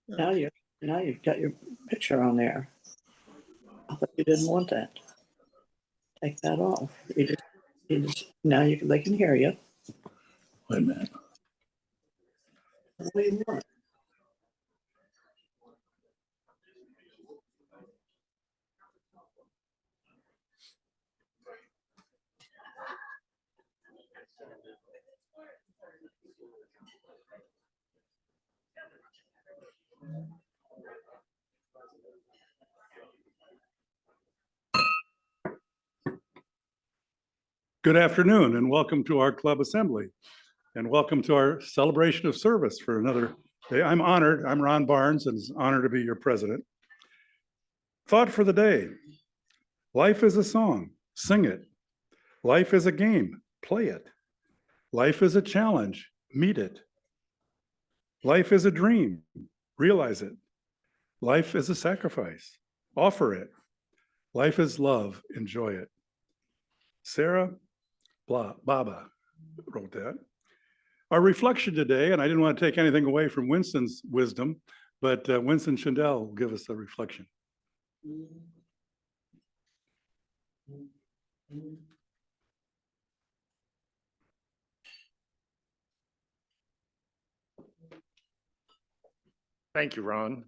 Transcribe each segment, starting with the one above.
Now you've got your picture on there. I thought you didn't want that. Take that off. Now they can hear you. Wait a minute. What do you want? Good afternoon and welcome to our club assembly and welcome to our celebration of service for another day. I'm honored. I'm Ron Barnes and it's an honor to be your president. Thought for the day. Life is a song. Sing it. Life is a game. Play it. Life is a challenge. Meet it. Life is a dream. Realize it. Life is a sacrifice. Offer it. Life is love. Enjoy it. Sarah Baba wrote that. Our reflection today, and I didn't want to take anything away from Winston's wisdom, but Winston Chundell will give us a reflection. Thank you, Ron.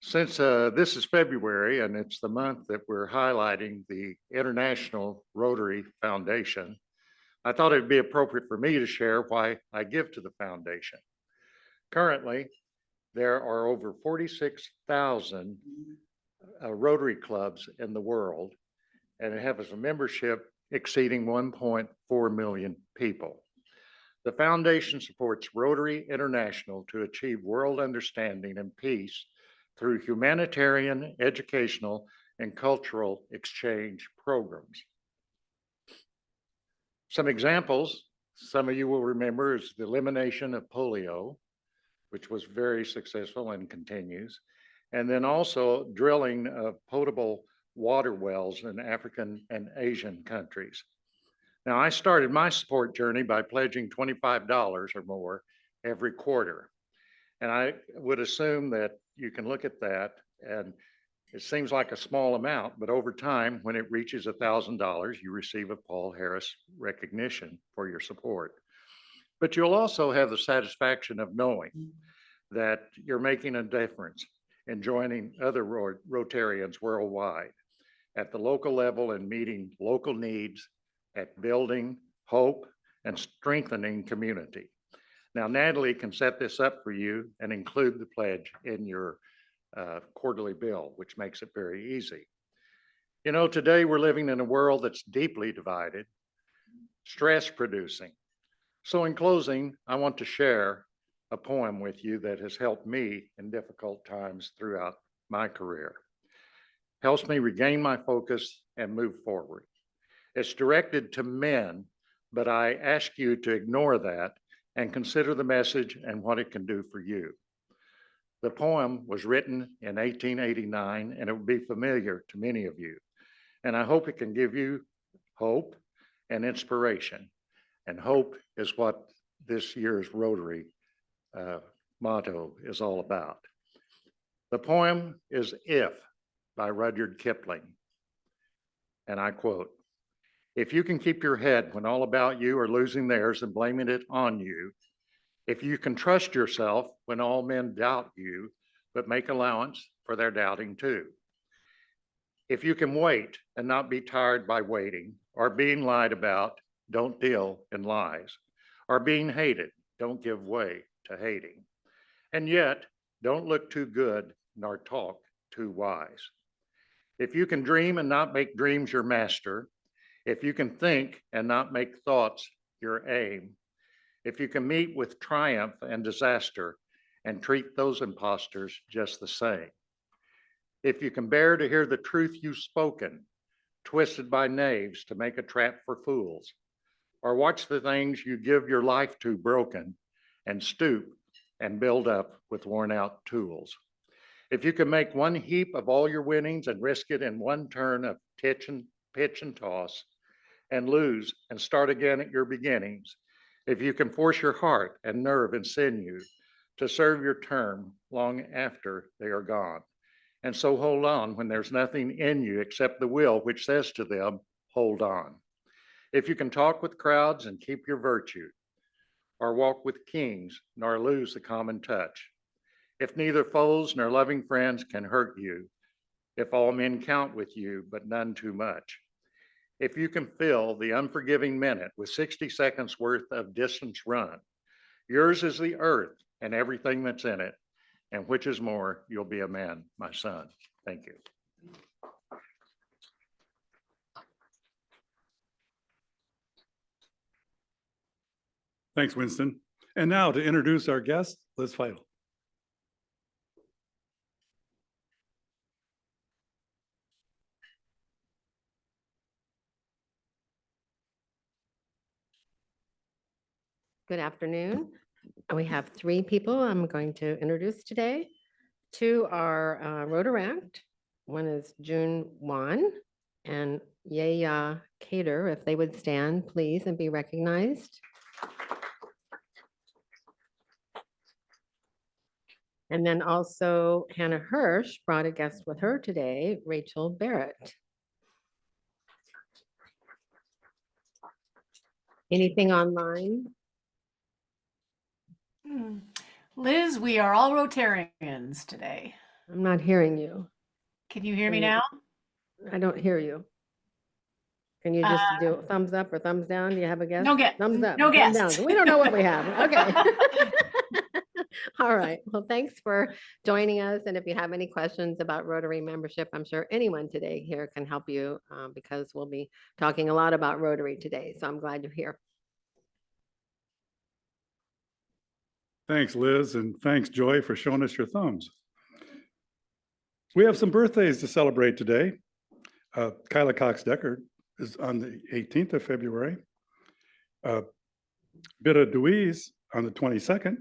Since this is February and it's the month that we're highlighting the International Rotary Foundation, I thought it'd be appropriate for me to share why I give to the foundation. Currently, there are over 46,000 Rotary clubs in the world, and it has a membership exceeding 1.4 million people. The foundation supports Rotary International to achieve world understanding and peace through humanitarian, educational, and cultural exchange programs. Some examples, some of you will remember, is the elimination of polio, which was very successful and continues, and then also drilling of potable water wells in African and Asian countries. Now, I started my support journey by pledging $25 or more every quarter. And I would assume that you can look at that and it seems like a small amount, but over time, when it reaches $1,000, you receive a Paul Harris recognition for your support. But you'll also have the satisfaction of knowing that you're making a difference in joining other Rotarians worldwide at the local level and meeting local needs, at building hope and strengthening community. Now, Natalie can set this up for you and include the pledge in your quarterly bill, which makes it very easy. You know, today we're living in a world that's deeply divided, stress producing. So in closing, I want to share a poem with you that has helped me in difficult times throughout my career. Helps me regain my focus and move forward. It's directed to men, but I ask you to ignore that and consider the message and what it can do for you. The poem was written in 1889 and it will be familiar to many of you. And I hope it can give you hope and inspiration. And hope is what this year's Rotary motto is all about. The poem is If by Rudyard Kipling. And I quote, "If you can keep your head when all about you are losing theirs and blaming it on you, if you can trust yourself when all men doubt you, but make allowance for their doubting too. If you can wait and not be tired by waiting, or being lied about, don't deal in lies, or being hated, don't give way to hating. And yet, don't look too good nor talk too wise. If you can dream and not make dreams your master, if you can think and not make thoughts your aim, if you can meet with triumph and disaster and treat those imposters just the same, if you can bear to hear the truth you've spoken, twisted by knaves to make a trap for fools, or watch the things you give your life to broken and stoop and build up with worn out tools. If you can make one heap of all your winnings and risk it in one turn of pitch and toss and lose and start again at your beginnings, if you can force your heart and nerve and sinew to serve your term long after they are gone. And so hold on when there's nothing in you except the will which says to them, hold on. If you can talk with crowds and keep your virtue, or walk with kings, nor lose the common touch. If neither foes nor loving friends can hurt you, if all men count with you, but none too much. If you can fill the unforgiving minute with 60 seconds worth of distance run, yours is the earth and everything that's in it, and which is more, you'll be a man, my son. Thank you. Thanks, Winston. And now to introduce our guest, Liz Feidel. Good afternoon. We have 3 people I'm going to introduce today. 2 are Rotaract. One is June Wan and Yeya Cater. If they would stand, please, and be recognized. And then also Hannah Hirsch brought a guest with her today, Rachel Barrett. Anything online? Liz, we are all Rotarians today. I'm not hearing you. Can you hear me Can you- now? I don't hear you. Can you just do thumbs up or thumbs down? Do you have a guess? No guess. Thumbs up. No thumbs guess. down. We don't know what we have. Okay. All right. Well, thanks for joining us. And if you have any questions about Rotary membership, I'm sure anyone today here can help you because we'll be talking a lot about Rotary today. So I'm glad you're here. Thanks, Liz, and thanks, Joy, for showing us your thumbs. We have some birthdays to celebrate today. Kyla Cox Deckard is on the 18th of February. Bida Deweese on the 22nd.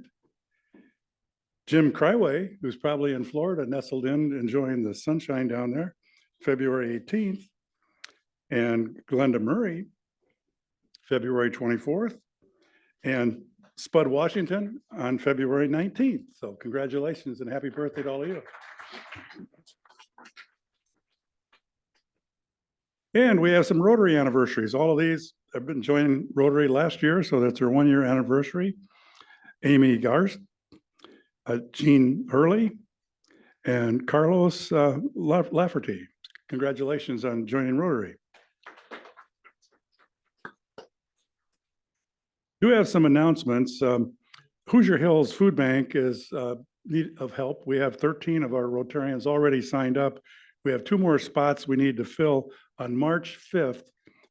Jim Cryway, who's probably in Florida, nestled in, enjoying the sunshine down there, February 18th. And Glenda Murray, February 24th. And Spud Washington on February 19th. So congratulations and happy birthday to all of you. And we have some Rotary anniversaries. All of these have been joining Rotary last year, so that's their 1-year anniversary. Amy Garst, Jean Hurley, and Carlos Lafferty. Congratulations on joining Rotary. Do have some announcements. Hoosier Hills Food Bank is need of help. We have 13 of our Rotarians already signed up. We have 2 more spots we need to fill on March 5th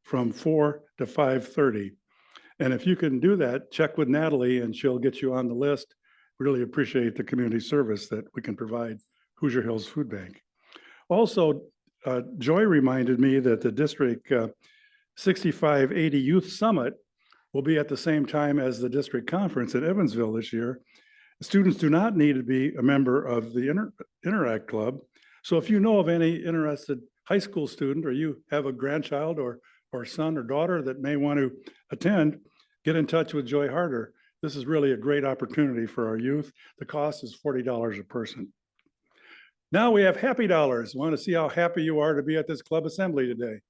from 4 to 5:30. And if you can do that, check with Natalie and she'll get you on the list. Really appreciate the community service that we can provide Hoosier Hills Food Bank. Also, Joy reminded me that the District 6580 Youth Summit will be at the same time as the district conference in Evansville this year. Students do not need to be a member of the Interact Club. So if you know of any interested high school student, or you have a grandchild or son or daughter that may want to attend, get in touch with Joy Harder. This is really a great opportunity for our youth. The cost is $40 a person. Now we have happy dollars. Want to see how happy you are to be at this club assembly today.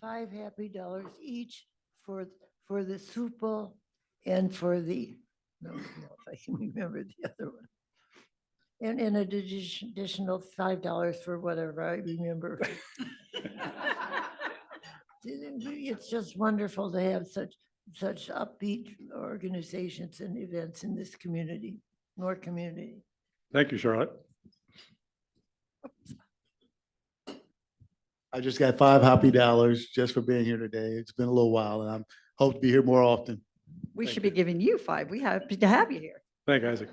$5 happy each for the soup and for the, no, if I can remember the other one. And an additional $5 for whatever I remember. It's just wonderful to have such upbeat organizations and events in this community, more community. Thank you, Charlotte. I just got $5 happy just for being here today. It's been a little while and I hope to be here more often. We Thank should you. be giving you 5. We have to have you here. Thank you, Isaac.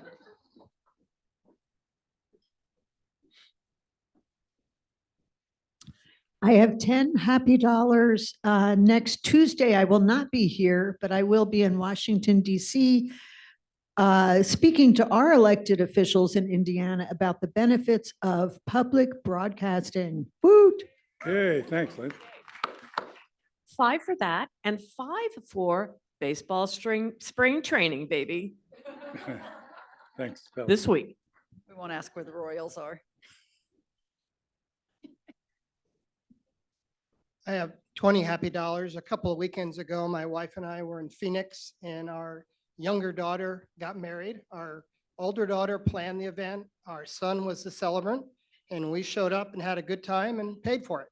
I have $10 happy. Next Tuesday, I will not be here, but I will be in Washington, DC, speaking to our elected officials in Indiana about the benefits of public broadcasting. Woot! Hey, thanks, Lynn. 5 for that and 5 for baseball spring training, baby, Thanks. Kelly. this week. We won't ask where the Royals are. I have 20 happy dollars. A couple of weekends ago, my wife and I were in Phoenix and our younger daughter got married. Our older daughter planned the event. Our son was the celebrant and we showed up and had a good time and paid for it.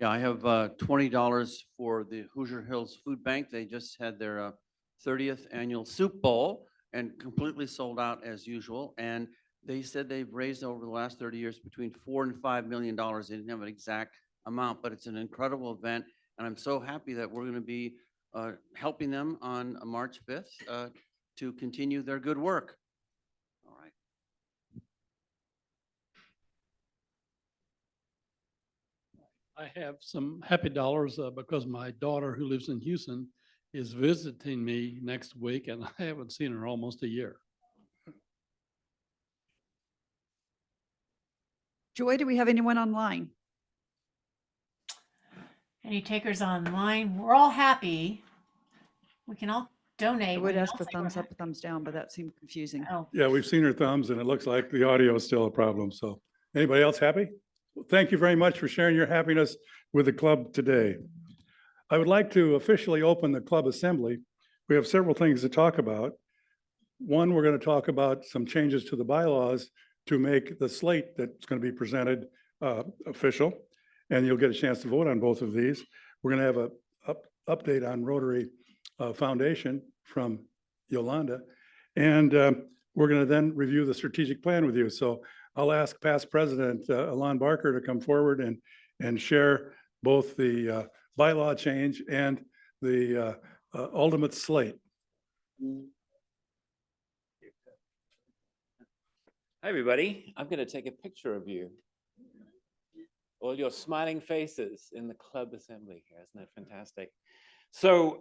Yeah, I have $20 for the Hoosier Hills Food Bank. They just had their 30th annual soup bowl and completely sold out as usual. And they said they've raised over the last 30 years between $4 and $5 million. They didn't have an exact amount, but it's an incredible event. And I'm so happy that we're going to be helping them on March 5th to continue their good work. All right. I have some happy dollars because my daughter who lives in Houston is visiting me next week and I haven't seen her almost a year. Joy, do we have anyone online? Any takers online? We're all happy. We can all donate. I We would can ask all for say we're thumbs up happy. or thumbs down, but that seemed confusing. Oh, Yeah, we've seen her thumbs and it looks like the audio is still a problem. So anybody else happy? Well, thank you very much for sharing your happiness with the club today. I would like to officially open the club assembly. We have several things to talk about. One, we're going to talk about some changes to the bylaws to make the slate that's going to be presented official. And you'll get a chance to vote on both of these. We're going to have a update on Rotary Foundation from Yolanda. And we're going to then review the strategic plan with you. So I'll ask past president Alon Barker to come forward and share both the bylaw change and the ultimate slate. Hi, everybody. I'm going to take a picture of you. All your smiling faces in the club assembly here. Isn't that fantastic? So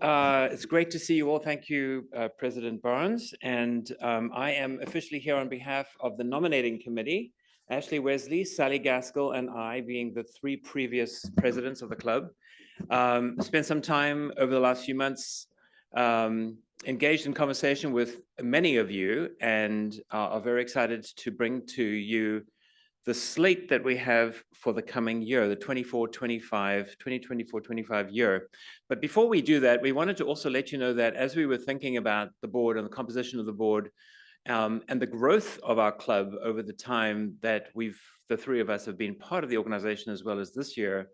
it's great to see you all. Thank you, President Barnes. And I am officially here on behalf of the nominating committee, Ashley Wesley, Sally Gaskell, and I being the 3 previous presidents of the club. Spent some time over the last few months engaged in conversation with many of you and are very excited to bring to you the slate that we have for the coming year, the 2024-25 year. But before we do that, we wanted to also let you know that as we were thinking about the board and the composition of the board and the growth of our club over the time that the 3 of us have been part of the organization as well as this year,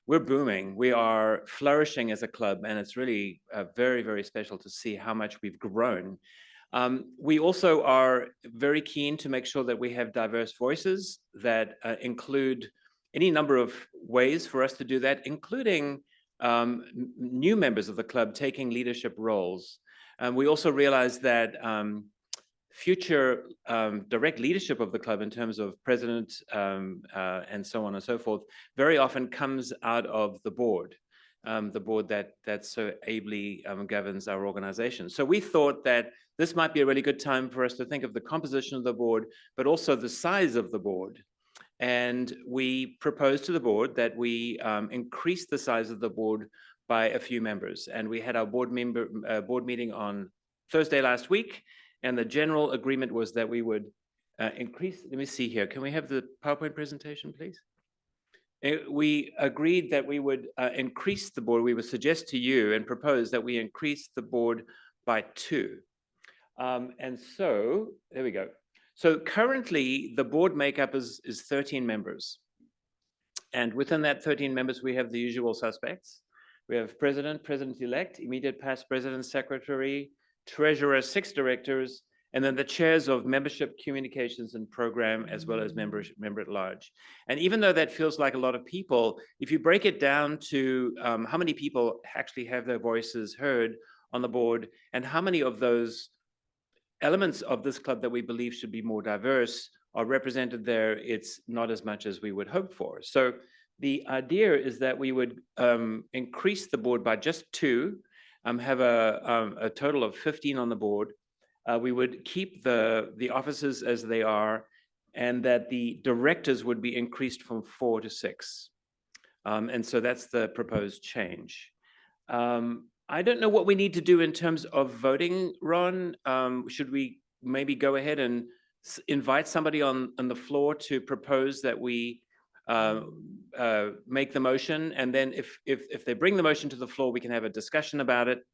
we're booming. We are flourishing as a club, and it's really very, very special to see how much we've grown. We also are very keen to make sure that we have diverse voices that include any number of ways for us to do that, including new members of the club taking leadership roles. We also realize that future direct leadership of the club in terms of president and so on and so forth very often comes out of the board that so ably governs our organization. So we thought that this might be a really good time for us to think of the composition of the board, but also the size of the board. And we proposed to the board that we increase the size of the board by a few members. And we had our board meeting on Thursday last week. And the general agreement was that we would increase, let me see here. Can we have the PowerPoint presentation, please? We agreed that we would increase the board. We would suggest to you and propose that we increase the board by 2. And so, there we go. So currently the board makeup is 13 members. And within that 13 members, we have the usual suspects. We have president, president-elect, immediate past president, secretary, treasurer, 6 directors, and then the chairs of membership, communications, and program, as well as member at large. And even though that feels like a lot of people, if you break it down to how many people actually have their voices heard on the board, and how many of those elements of this club that we believe should be more diverse are represented there, it's not as much as we would hope for. So the idea is that we would increase the board by just 2, have a total of 15 on the board. We would keep the offices as they are, and that the directors would be increased from 4 to 6. And so that's the proposed change. I don't know what we need to do in terms of voting, Ron. Should we maybe go ahead and invite somebody on the floor to propose that we make the motion, and then if they bring the motion to the floor, we can have a discussion about it,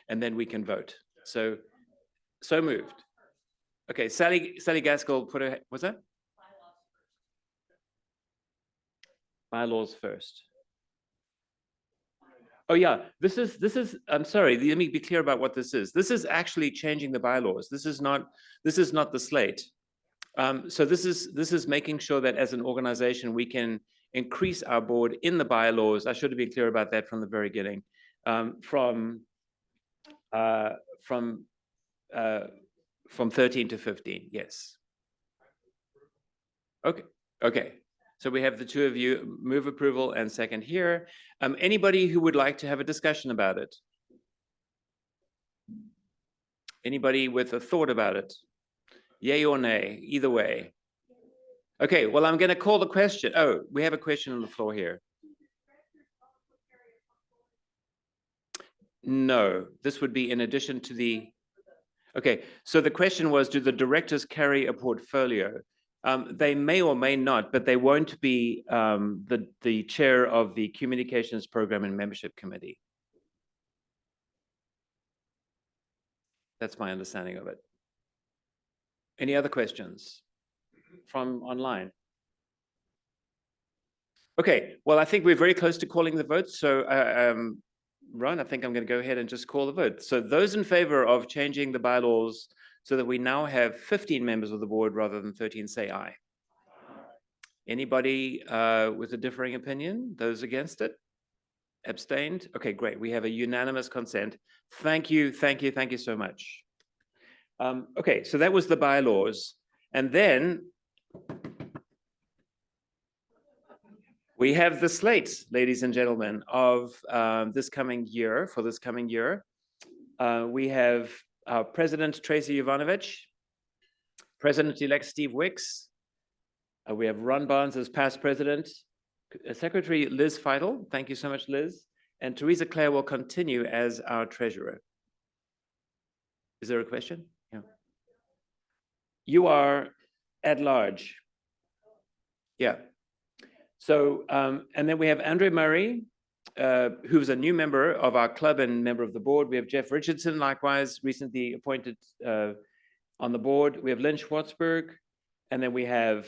and then we can vote. So moved. Okay, Sally Gaskell put her, what's that? Bylaws first. Oh yeah, this is, I'm sorry, let me be clear about what this is. This is actually changing the bylaws. This is not the slate. So this is making sure that as an organization, we can increase our board in the bylaws. I should have been clear about that from the very beginning. From 13 to 15, yes. Okay. So we have the two of you move approval and second here. Anybody who would like to have a discussion about it? Anybody with a thought about it? Yay or nay, either way. Okay, well, I'm going to call the question. Oh, we have a question on the floor here. No, this would be in addition to the... Okay, so the question was, do the directors carry a portfolio? They may or may not, but they won't be the chair of the Communications Program and Membership Committee. That's my understanding of it. Any other questions from online? Okay, well, I think we're very close to calling the vote. So, Ron, I think I'm going to go ahead and just call the vote. So those in favor of changing the bylaws so that we now have 15 members of the board rather than 13, say aye. Anybody with a differing opinion? Those against it? Abstained? Okay, great. We have a unanimous consent. Thank you so much. Okay, so that was the bylaws. And then we have the slate, ladies and gentlemen, of this coming year, for this coming year. We have our President, Tracy Yovanovitch, President-elect Steve Wicks. We have Ron Barnes as past president, Secretary Liz Feitel. Thank you so much, Liz. And Teresa Clare will continue as our treasurer. Is there a question? Yeah. You are at large. Yeah. So, and then we have Andre Murray, who's a new member of our club and member of the board. We have Jeff Richardson, likewise, recently appointed on the board. We have Lynn Schwartzberg, and then we have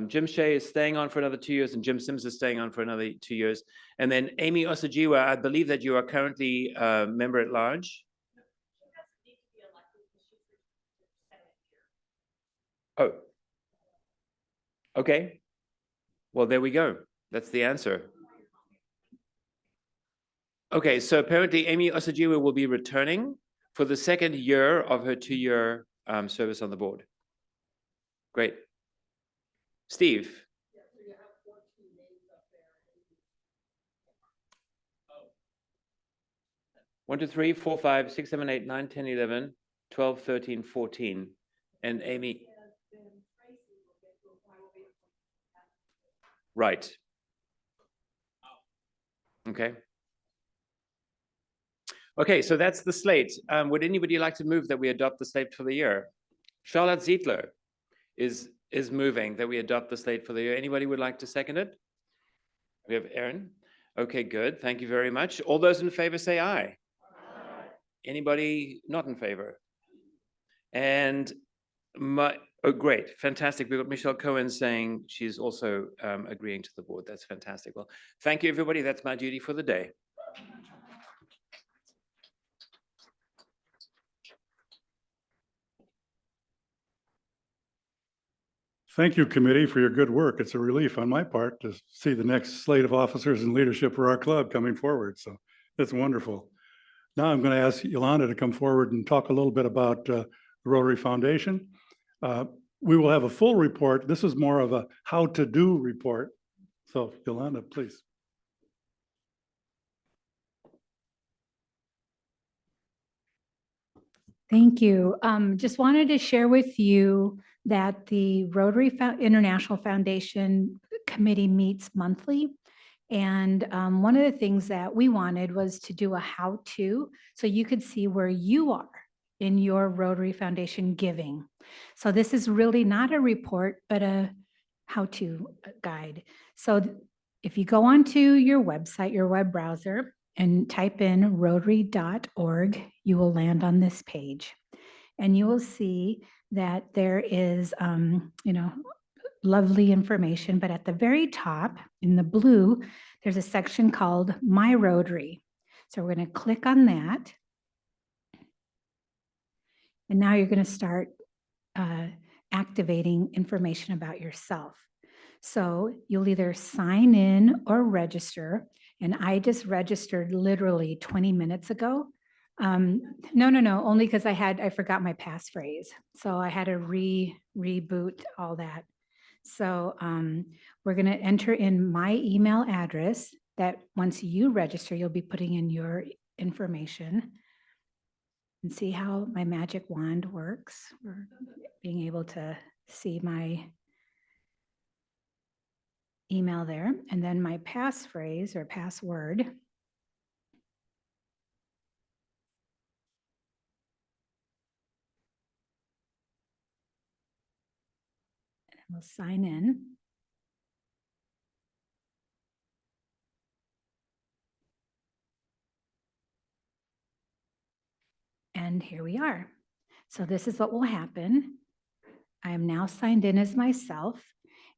Jim Shea is staying on for another 2 years, and Jim Sims is staying on for another 2 years. And then Amy Osajiwa, I believe that you are currently a member at large. Oh, okay. Well, there we go. That's the answer. Okay, so apparently Amy Osajiwa will be returning for the second year of her 2-year service on the board. Great. Steve. 1, 2, 3, 4, 5, 6, 7, 8, 9, 10, 11, 12, 13, 14. And Amy. Right. Okay. Okay, so that's the slate. Would anybody like to move that we adopt the slate for the year? Charlotte Zietler is moving that we adopt the slate for the year. Anybody would like to second it? We have Aaron. Okay, good. Thank you very much. All those in favor say aye. Anybody not in favor? And oh, great, fantastic. We've got Michelle Cohen saying she's also agreeing to the board. That's fantastic. Well, thank you, everybody. That's my duty for the day. Thank you, committee, for your good work. It's a relief on my part to see the next slate of officers and leadership for our club coming forward. So that's wonderful. Now I'm going to ask Yolanda to come forward and talk a little bit about the Rotary Foundation. We will have a full report. This is more of a how-to-do report. So Yolanda, please. Thank you. Just wanted to share with you that the Rotary International Foundation Committee meets monthly. And one of the things that we wanted was to do a how-to, so you could see where you are in your Rotary Foundation giving. So this is really not a report, but a how-to guide. So if you go onto your website, your web browser, and type in rotary.org, you will land on this page. And you will see that there is, lovely information, but at the very top in the blue, there's a section called My Rotary. So we're going to click on that. And now you're going to start activating information about yourself. So you'll either sign in or register. And I just registered literally 20 minutes ago. No, only because I forgot my passphrase. So I had to reboot all that. So we're going to enter in my email address that once you register, you'll be putting in your information. And see how my magic wand works. We're being able to see my email there, and then my passphrase or password. And we'll sign in. And here we are. So this is what will happen. I am now signed in as myself.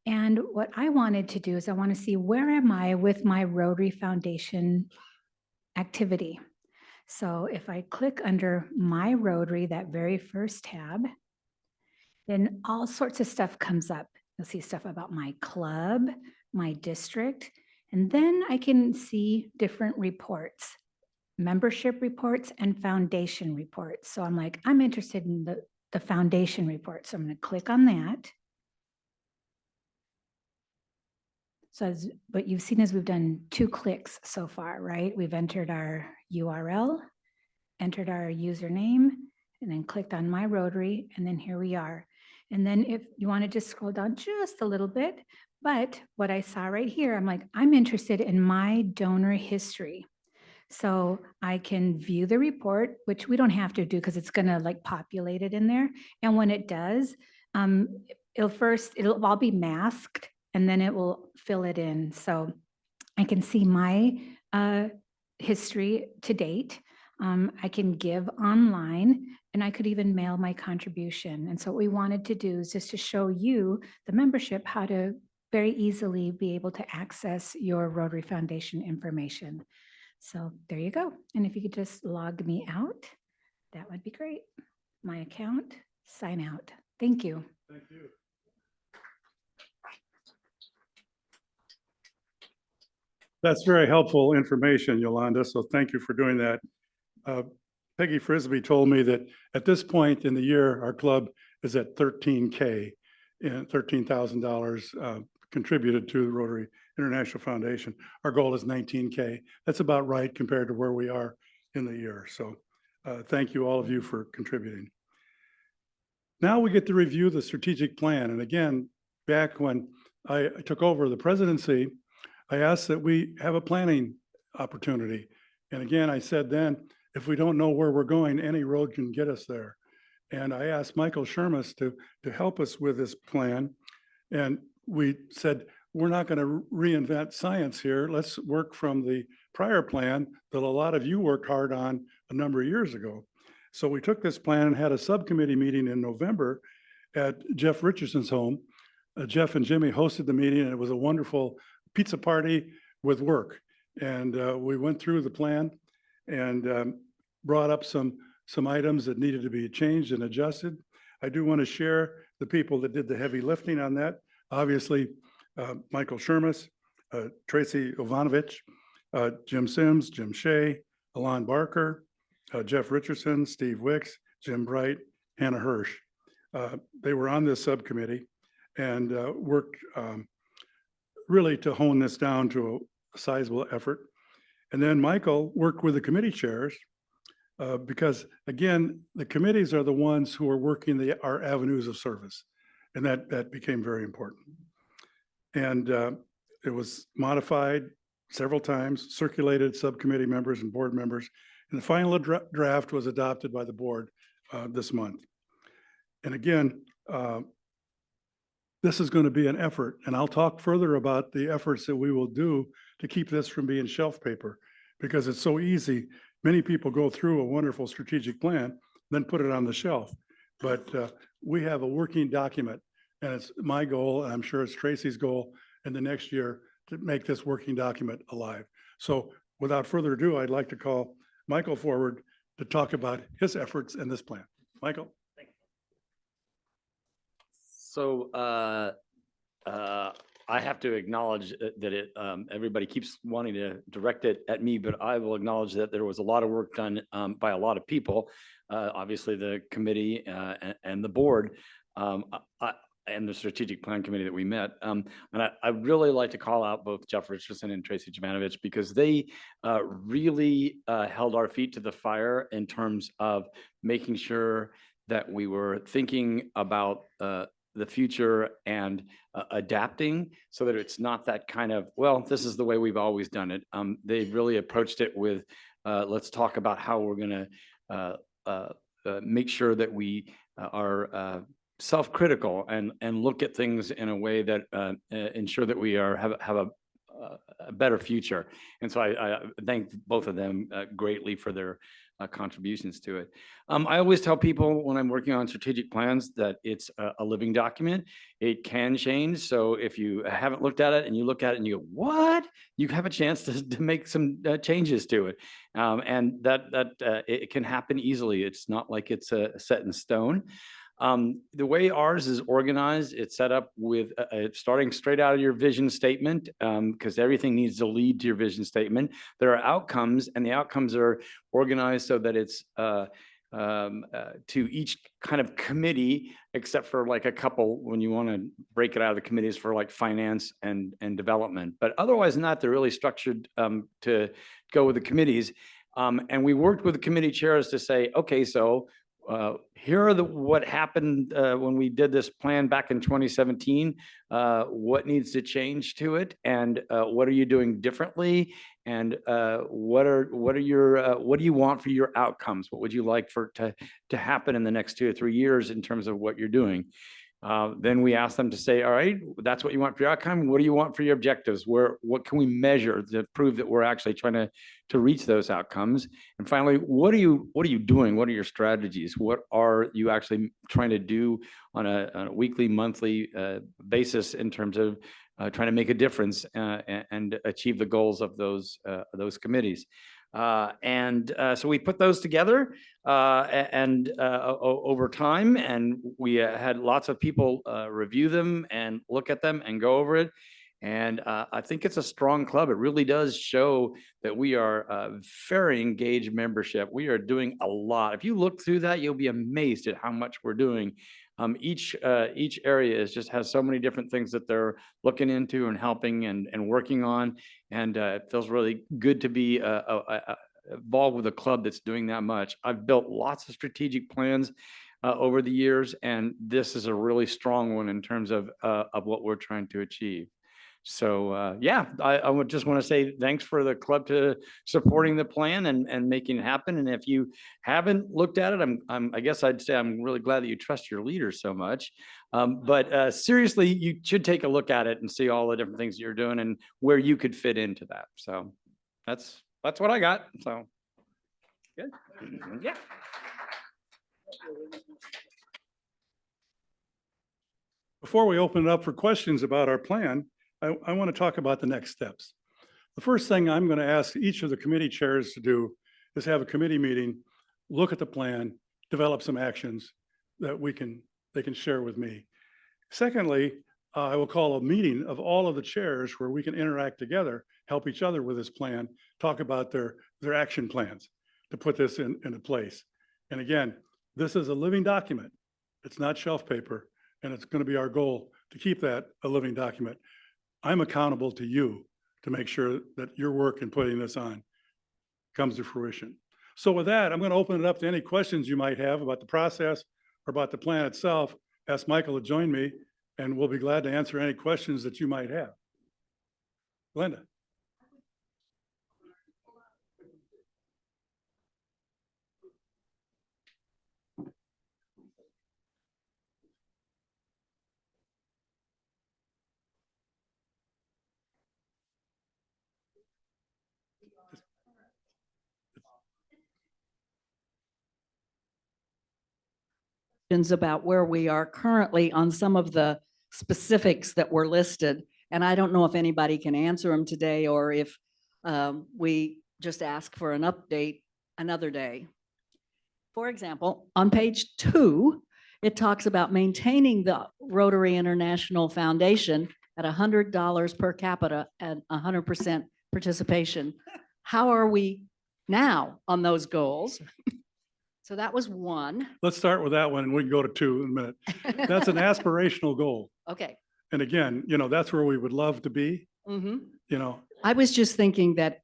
And what I wanted to do is I want to see where am I with my Rotary Foundation activity. So if I click under My Rotary, that very first tab, then all sorts of stuff comes up. You'll see stuff about my club, my district, and then I can see different reports. Membership reports and foundation reports. So I'm like, I'm interested in the foundation report. So I'm going to click on that. So what you've seen is we've done 2 clicks so far, right? We've entered our URL, entered our username, and then clicked on My Rotary, and then here we are. And then if you want to just scroll down just a little bit, but what I saw right here, I'm like, I'm interested in my donor history. So I can view the report, which we don't have to do because it's going to like populate it in there. And when it does, it'll all be masked and then it will fill it in. So I can see my history to date. I can give online and I could even mail my contribution. And so what we wanted to do is just to show you, the membership, how to very easily be able to access your Rotary Foundation information. So there you go. And if you could just log me out, that would be great. My account, sign out. Thank you. Thank you. That's very helpful information, Yolanda. So thank you for doing that. Peggy Frisbee told me that at this point in the year, our club is at $13K and $13,000 contributed to the Rotary International Foundation. Our goal is 19K. That's about right compared to where we are in the year. So thank you, all of you, for contributing. Now we get to review the strategic plan. And again, back when I took over the presidency, I asked that we have a planning opportunity. And again, I said then, if we don't know where we're going, any road can get us there. And I asked Michael Shermas to help us with this plan. And we said, we're not going to reinvent science here. Let's work from the prior plan that a lot of you worked hard on a number of years ago. So we took this plan and had a subcommittee meeting in November at Jeff Richardson's home. Jeff and Jimmy hosted the meeting, and it was a wonderful pizza party with work. And we went through the plan and brought up some items that needed to be changed and adjusted. I do want to share the people that did the heavy lifting on that. Obviously, Michael Shermas, Tracy Ovanovich, Jim Sims, Jim Shea, Alon Barker, Jeff Richardson, Steve Wicks, Jim Bright, Hannah Hirsch. They were on this subcommittee and worked really to hone this down to a sizable effort. And then Michael worked with the committee chairs because, again, the committees are the ones who are working our avenues of service. And that became very important. And it was modified several times, circulated subcommittee members and board members. And the final draft was adopted by the board this month. And again, this is going to be an effort, and I'll talk further about the efforts that we will do to keep this from being shelf paper, because it's so easy. Many people go through a wonderful strategic plan, then put it on the shelf. But we have a working document, and it's my goal, and I'm sure it's Tracy's goal in the next year to make this working document alive. So without further ado, I'd like to call Michael forward to talk about his efforts in this plan. Michael. So I have to acknowledge that everybody keeps wanting to direct it at me, but I will acknowledge that there was a lot of work done by a lot of people. Obviously, the committee and the board and the strategic plan committee that we met. And I really like to call out both Jeff Richardson and Tracy Jovanovich, because they really held our feet to the fire in terms of making sure that we were thinking about the future and adapting so that it's not that kind of, well, this is the way we've always done it. They really approached it with, let's talk about how we're going to make sure that we are self-critical and look at things in a way that ensure that we have a better future. And so I thank both of them greatly for their contributions to it. I always tell people when I'm working on strategic plans that it's a living document. It can change. So if you haven't looked at it and you look at it and you go, what? You have a chance to make some changes to it. And that it can happen easily. It's not like it's set in stone. The way ours is organized, it's set up with starting straight out of your vision statement, because everything needs to lead to your vision statement. There are outcomes, and the outcomes are organized so that it's to each kind of committee, except for like a couple when you want to break it out of the committees for like finance and development. But otherwise than that, they're really structured to go with the committees. And we worked with the committee chairs to say, okay, so here are what happened when we did this plan back in 2017. What needs to change to it, and what are you doing differently? And what do you want for your outcomes? What would you like to happen in the next 2 or 3 years in terms of what you're doing? Then we ask them to say, all right, that's what you want for your outcome. What do you want for your objectives? What can we measure to prove that we're actually trying to reach those outcomes? And finally, what are you doing? What are your strategies? What are you actually trying to do on a weekly, monthly basis in terms of trying to make a difference and achieve the goals of those committees? So we put those together over time, and we had lots of people review them and look at them and go over it. And I think it's a strong club. It really does show that we are a very engaged membership. We are doing a lot. If you look through that, you'll be amazed at how much we're doing. Each area just has so many different things that they're looking into and helping and working on. And it feels really good to be involved with a club that's doing that much. I've built lots of strategic plans over the years, and this is a really strong one in terms of what we're trying to achieve. So yeah, I would just want to say thanks for the club to supporting the plan and making it happen. And if you haven't looked at it, I guess I'd say I'm really glad that you trust your leaders so much. But seriously, you should take a look at it and see all the different things you're doing and where you could fit into that. So that's what I got. So good. Yeah. Before we open it up for questions about our plan, I want to talk about the next steps. The first thing I'm going to ask each of the committee chairs to do is have a committee meeting, look at the plan, develop some actions that they can share with me. Secondly, I will call a meeting of all of the chairs where we can interact together, help each other with this plan, talk about their action plans to put this into place. And again, this is a living document. It's not shelf paper, and it's going to be our goal to keep that a living document. I'm accountable to you to make sure that your work in putting this on comes to fruition. So with that, I'm going to open it up to any questions you might have about the process or about the plan itself, ask Michael to join me, and we'll be glad to answer any questions that you might have. Glenda. About where we are currently on some of the specifics that were listed. And I don't know if anybody can answer them today or if we just ask for an update another day. For example, on page 2, it talks about maintaining the Rotary International Foundation at $100 per capita and 100% participation. How are we now on those goals? So that was 1. Let's start with that one, and we can go to 2 in a minute. That's an aspirational goal. Okay. And again, that's where we would love to be, I was just thinking that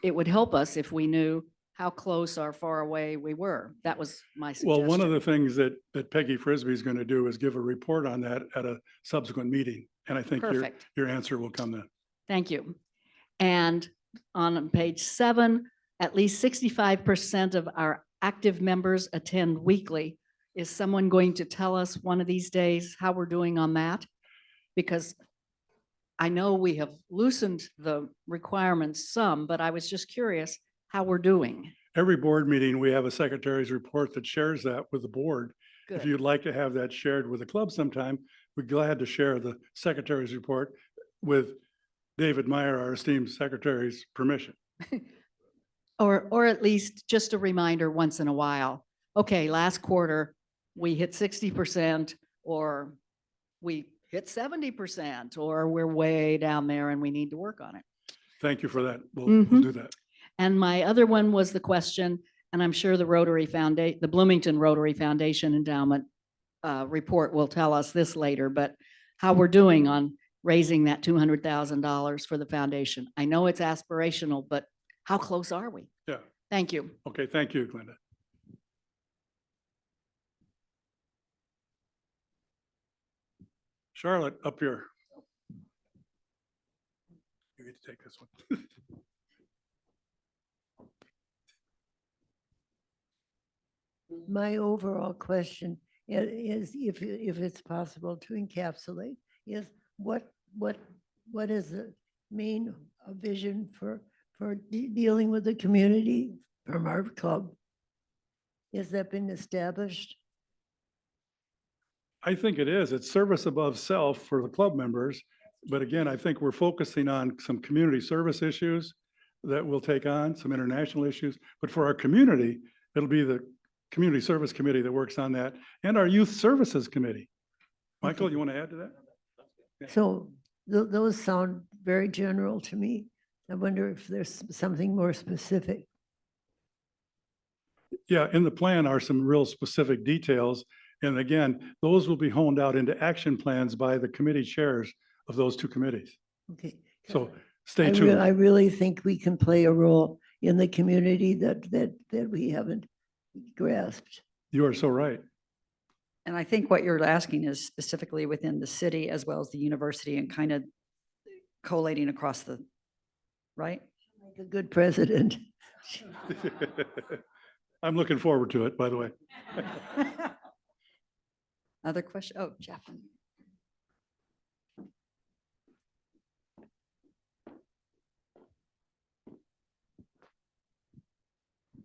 it would help us if we knew how close or far away we were. That was my suggestion. Well, one of the things that Peggy Frisbee is going to do is give a report on that at a subsequent meeting. And I think Perfect. your answer will come then. Thank you. And on page 7, at least 65% of our active members attend weekly. Is someone going to tell us one of these days how we're doing on that? Because I know we have loosened the requirements some, but I was just curious how we're doing. Every board meeting, we have a secretary's report that shares that with the board. If Good. you'd like to have that shared with the club sometime, we're glad to share the secretary's report with David Meyer, our esteemed secretary's permission. Or at least just a reminder once in a while. Okay, last quarter, we hit 60%, or we hit 70%, or we're way down there and we need to work on it. Thank you for that. We'll do that. And my other one was the question, and I'm sure the the Bloomington Rotary Foundation Endowment report will tell us this later, but how we're doing on raising that $200,000 for the foundation. I know it's aspirational, but how close are we? Yeah. Thank you. Okay, thank you, Glenda. Charlotte, up here. You get to take this one. My overall question is, if it's possible to encapsulate, is what is the main vision for dealing with the community from our club? Has that been established? I think it is. It's service above self for the club members. But again, I think we're focusing on some community service issues that we'll take on, some international issues. But for our community, it'll be the Community Service Committee that works on that, and our Youth Services Committee. Michael, you want to add to that? So those sound very general to me. I wonder if there's something more specific. Yeah, in the plan are some real specific details. And again, those will be honed out into action plans by the committee chairs of those 2 committees. Okay. So stay tuned. I really think we can play a role in the community that we haven't grasped. You are so right. And I think what you're asking is specifically within the city as well as the university and kind of collating across the, right? Like a good president. I'm looking forward to it, by the way. Other question? Oh, Jeff.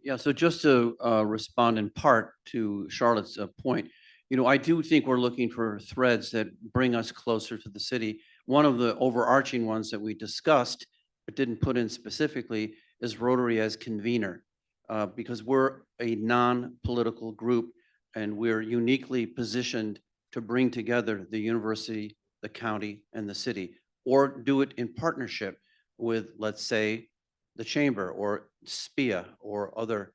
Yeah, so just to respond in part to Charlotte's point, I do think we're looking for threads that bring us closer to the city. One of the overarching ones that we discussed, but didn't put in specifically, is Rotary as convener, because we're a non-political group and we're uniquely positioned to bring together the university, the county, and the city, or do it in partnership with, let's say, the chamber or SPIA or other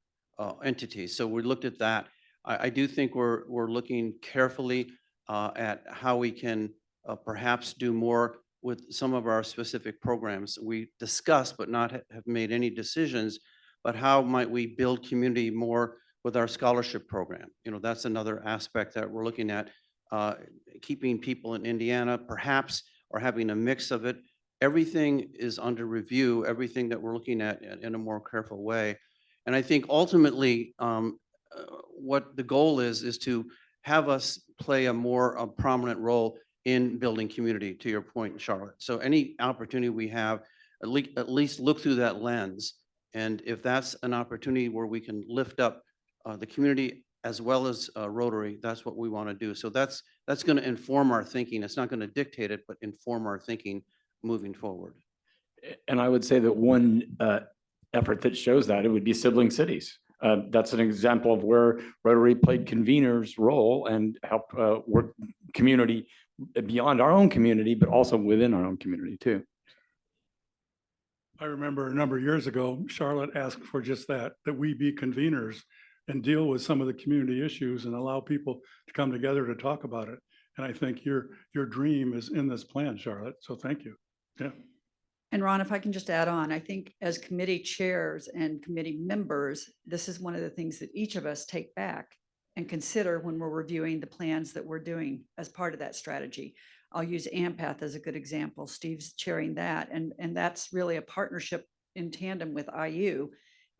entities. So we looked at that. I do think we're looking carefully at how we can perhaps do more with some of our specific programs. We discussed, but not have made any decisions, but how might we build community more with our scholarship program? That's another aspect that we're looking at. keeping people in Indiana, perhaps, or having a mix of it. Everything is under review, everything that we're looking at in a more careful way. And I think ultimately, what the goal is to have us play a more prominent role in building community, to your point, Charlotte. So any opportunity we have, at least look through that lens. And if that's an opportunity where we can lift up the community as well as Rotary, that's what we want to do. So that's going to inform our thinking. It's not going to dictate it, but inform our thinking moving forward. And I would say that one effort that shows that, it would be sibling cities. That's an example of where Rotary played convener's role and helped work community beyond our own community, but also within our own community too. I remember a number of years ago, Charlotte asked for just that we be conveners and deal with some of the community issues and allow people to come together to talk about it. And I think your dream is in this plan, Charlotte. So thank you. Yeah. And Ron, if I can just add on, I think as committee chairs and committee members, this is one of the things that each of us take back and consider when we're reviewing the plans that we're doing as part of that strategy. I'll use AMPATH as a good example. Steve's chairing that, and that's really a partnership in tandem with IU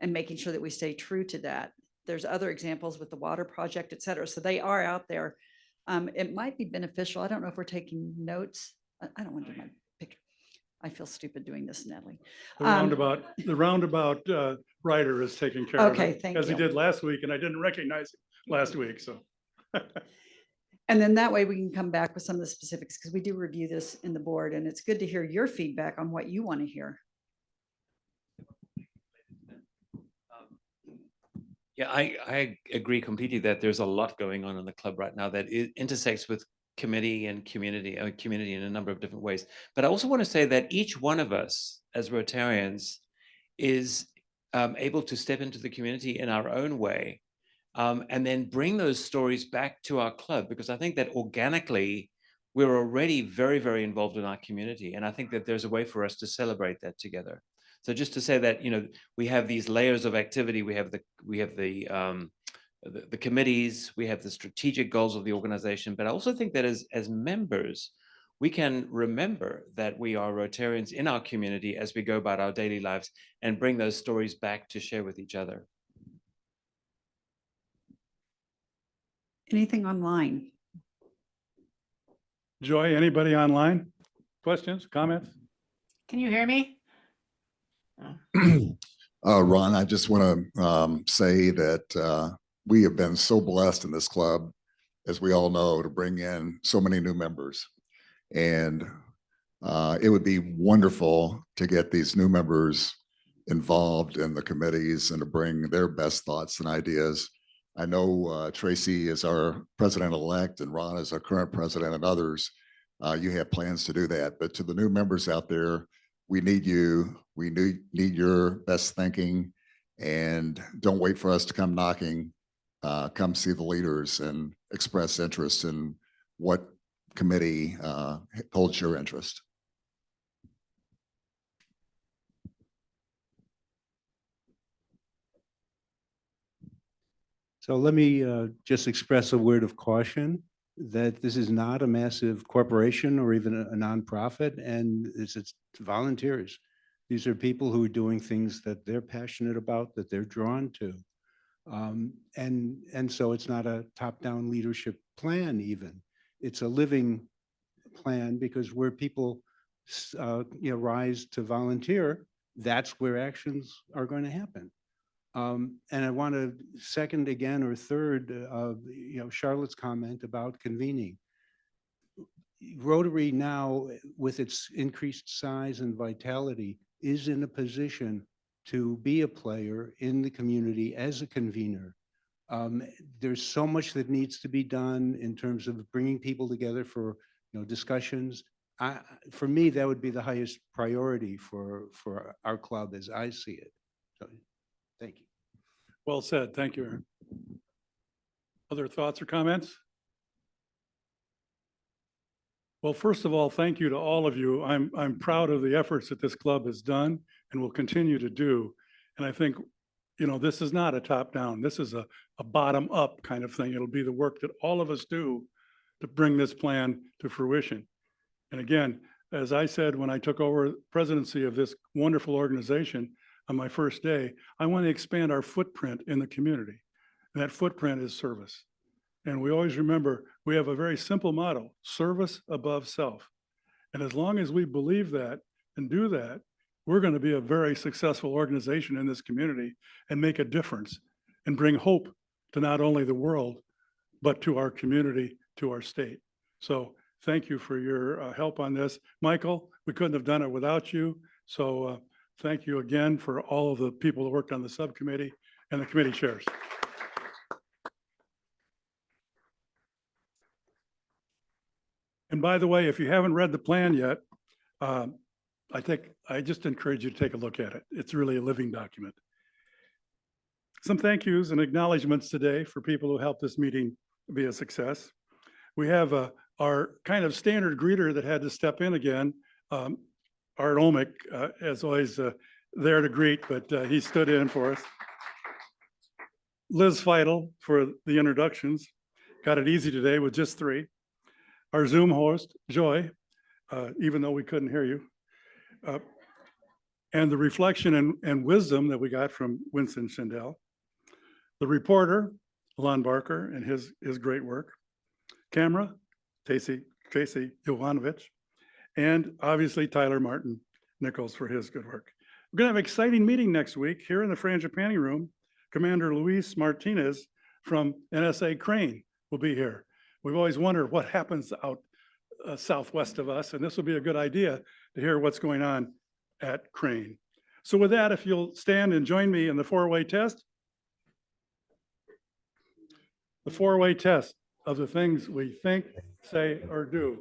and making sure that we stay true to that. There's other examples with the water project, et cetera. So they are out there. It might be beneficial. I don't know if we're taking notes. I don't want to do my picture. I feel stupid doing this, Natalie. The roundabout writer is taking care of Okay, it. thank As he you. did last week, and I didn't recognize him last week, so. And then that way we can come back with some of the specifics because we do review this in the board, and it's good to hear your feedback on what you want to hear. Yeah, I agree completely that there's a lot going on in the club right now that it intersects with committee and community in a number of different ways. But I also want to say that each one of us as Rotarians is able to step into the community in our own way and then bring those stories back to our club, because I think that organically we're already very, very involved in our community. And I think that there's a way for us to celebrate that together. So just to say that, we have these layers of activity. We have the committees, we have the strategic goals of the organization. But I also think that as members, we can remember that we are Rotarians in our community as we go about our daily lives and bring those stories back to share with each other. Anything online? Joy, anybody online? Questions, comments? Can you hear me? Ron, I just want to say that we have been so blessed in this club, as we all know, to bring in so many new members. And it would be wonderful to get these new members involved in the committees and to bring their best thoughts and ideas. I know Tracy is our president-elect and Ron is our current president, and others. You have plans to do that. But to the new members out there, we need you. We need your best thinking, and don't wait for us to come knocking. Come see the leaders and express interest in what committee holds your interest. So let me just express a word of caution that this is not a massive corporation or even a nonprofit, and it's volunteers. These are people who are doing things that they're passionate about, that they're drawn to. And so it's not a top-down leadership plan even. It's a living plan, because where people rise to volunteer, that's where actions are going to happen. And I want to second again or third, Charlotte's comment about convening. Rotary now, with its increased size and vitality, is in a position to be a player in the community as a convener. There's so much that needs to be done in terms of bringing people together for discussions. For me, that would be the highest priority for our club as I see it. So, thank you. Well said. Thank you, Aaron. Other thoughts or comments? Well, first of all, thank you to all of you. I'm proud of the efforts that this club has done and will continue to do. And I think, this is not a top-down. This is a bottom-up kind of thing. It'll be the work that all of us do to bring this plan to fruition. And again, as I said, when I took over presidency of this wonderful organization on my first day, I want to expand our footprint in the community. And that footprint is service. And we always remember, we have a very simple motto, service above self. And as long as we believe that and do that, we're going to be a very successful organization in this community and make a difference and bring hope to not only the world, but to our community, to our state. So thank you for your help on this. Michael, we couldn't have done it without you. So thank you again for all of the people that worked on the subcommittee and the committee chairs. And by the way, if you haven't read the plan yet, I just encourage you to take a look at it. It's really a living document. Some thank yous and acknowledgements today for people who helped this meeting be a success. We have our kind of standard greeter that had to step in again, Art Olmec, as always, there to greet, but he stood in for us. Liz Feidel for the introductions. Got it easy today with just 3. Our Zoom host, Joy, even though we couldn't hear you. And the reflection and wisdom that we got from Winston Schindel. The reporter, Alon Barker, and his great work. Camera, Tracy Jovanovic. And obviously Tyler Martin Nichols for his good work. We're going to have an exciting meeting next week here in the Frangipani room. Commander Luis Martinez from NSA Crane will be here. We've always wondered what happens out southwest of us, and this will be a good idea to hear what's going on at Crane. So with that, if you'll stand and join me in the 4-way test. The 4-way test of the things we think, say, or do.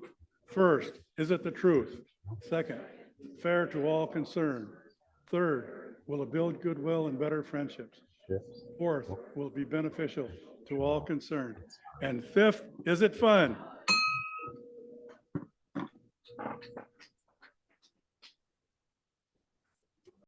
First, is it the truth? Second, fair to all concerned. Third, will it build goodwill and better friendships? Fourth, will it be beneficial to all concerned? And fifth, is it fun?